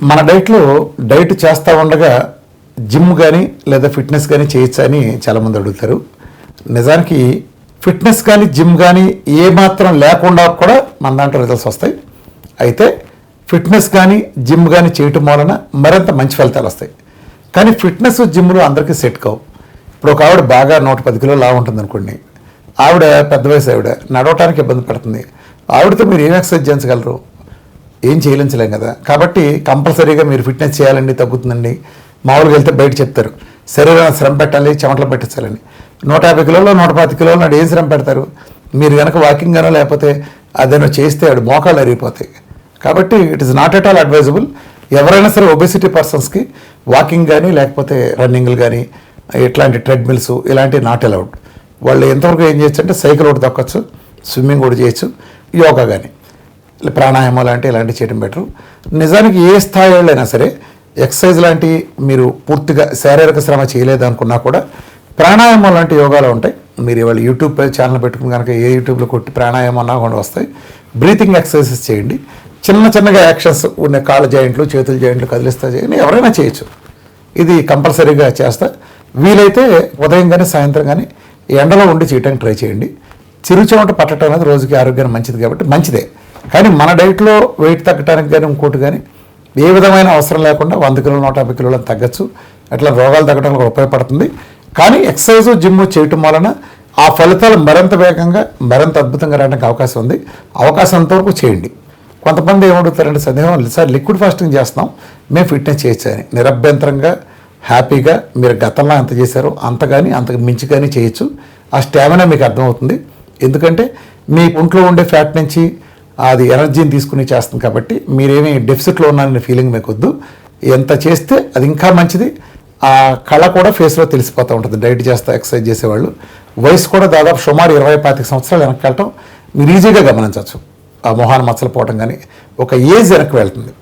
మన డైట్లో డైట్ చేస్తూ ఉండగా జిమ్ కానీ లేదా ఫిట్నెస్ కానీ చేయొచ్చా అని చాలామంది అడుగుతారు. నిజానికి ఫిట్నెస్ కానీ జిమ్ కానీ ఏమాత్రం లేకుండా కూడా మన దాంట్లో రిజల్ట్స్ వస్తాయి. అయితే ఫిట్నెస్ కానీ జిమ్ కానీ చేయటం వలన మరింత మంచి ఫలితాలు వస్తాయి. కానీ ఫిట్నెస్ జిమ్లు అందరికీ సెట్ కావు. ఇప్పుడు ఒక ఆవిడ బాగా 110 కిలోలు లావు ఉంటుంది అనుకోండి, ఆవిడ పెద్ద వయసు ఆవిడ నడవటానికి ఇబ్బంది పడుతుంది. ఆవిడతో మీరు ఏం ఎక్సర్సైజ్ చేయించగలరు? ఏం చేయలేం కదా. కాబట్టి కంపల్సరీగా మీరు ఫిట్నెస్ చేయాలండి, తగ్గుతుందండి. మామూలుగా వెళ్తే బయట చెప్తారు శరీరాన్ని శ్రమ పెట్టాలి, చెమటలు పెట్టించాలని. 150 కిలోలు 110 కిలోలు నాడు ఏం శ్రమ పెడతారు? మీరు కనుక వాకింగ్ గానో లేకపోతే అదేనో చేస్తే ఆవిడ మోకాళ్ళు అరిగిపోతాయి. కాబట్టి it is not at all advisable. ఎవరైనా సరే ఒబెసిటీ పర్సన్స్కి వాకింగ్ కానీ లేకపోతే రన్నింగ్లు కానీ ఇట్లాంటి ట్రెడ్మిల్స్ ఇలాంటివి నాట్ అలౌడ్. వాళ్ళు ఎంతవరకు ఏం చేయొచ్చు అంటే సైకిల్ ఒకటి తొక్కచ్చు, స్విమ్మింగ్ కూడా చేయొచ్చు, యోగా కానీ ప్రాణాయామం లాంటి ఇలాంటివి చేయడం బెటరు. నిజానికి ఏ స్థాయి వాళ్ళైనా సరే ఎక్సర్సైజ్ లాంటి మీరు పూర్తిగా శారీరక శ్రమ చేయలేదనుకున్నా కూడా ప్రాణాయామం లాంటి యోగాలు ఉంటాయి. మీరు ఇవాళ యూట్యూబ్ ఛానల్ పెట్టుకుని కనుక ఏ యూట్యూబ్లో కొట్టి ప్రాణాయామం అన్నా కూడా వస్తాయి. బ్రీతింగ్ ఎక్సర్సైజెస్ చేయండి. చిన్నగా యాక్షన్స్ ఉన్న కాళ్ళ జాయింట్లు చేతుల జాయింట్లు కదిలిస్తా చేయండి. ఎవరైనా చేయొచ్చు. ఇది కంపల్సరీగా చేస్తా. వీలైతే ఉదయం కానీ సాయంత్రం కానీ ఎండలో ఉండి చేయడానికి ట్రై చేయండి. చిరుచెమట పట్టడం అనేది రోజుకి ఆరోగ్యానికి మంచిది కాబట్టి మంచిదే. కానీ మన డైట్లో వెయిట్ తగ్గడానికి కానీ ఇంకోటి కానీ ఏ విధమైన అవసరం లేకుండా 100 కిలోలు 150 కిలోలు తగ్గచ్చు. అట్లా రోగాలు తగ్గడానికి ఉపయోగపడుతుంది. కానీ ఎక్సర్సైజ్ జిమ్ చేయటం వలన ఆ ఫలితాలు మరింత వేగంగా మరింత అద్భుతంగా రావడానికి అవకాశం ఉంది. అవకాశం వరకు చేయండి. కొంతమంది ఏమడుగుతారంటే సందేహం, సార్ లిక్విడ్ ఫాస్టింగ్ చేస్తున్నాం, మేము ఫిట్నెస్ చేయొచ్చు అని. నిరభ్యంతరంగా హ్యాపీగా మీరు గతంలో ఎంత చేశారో అంత కానీ అంతకు మించి కానీ చేయొచ్చు. ఆ స్టామినా మీకు అర్థమవుతుంది. ఎందుకంటే మీ ఒంట్లో ఉండే ఫ్యాట్ నుంచి అది ఎనర్జీని తీసుకుని చేస్తుంది కాబట్టి మీరేమీ డెఫిసిట్లో ఉన్నారనే ఫీలింగ్ మీకు వద్దు. ఎంత చేస్తే అది ఇంకా మంచిది. ఆ కళ కూడా ఫేస్లో తెలిసిపోతూ ఉంటుంది. డైట్ చేస్తా ఎక్సర్సైజ్ చేసేవాళ్ళు వయసు కూడా దాదాపు సుమారు 20-25 సంవత్సరాలు వెనక్కి వెళ్ళటం మీరు ఈజీగా గమనించవచ్చు. ఆ మొహాన్ని మచ్చలు పోవటం కానీ ఒక ఏజ్ వెనక్కి వెళ్తుంది.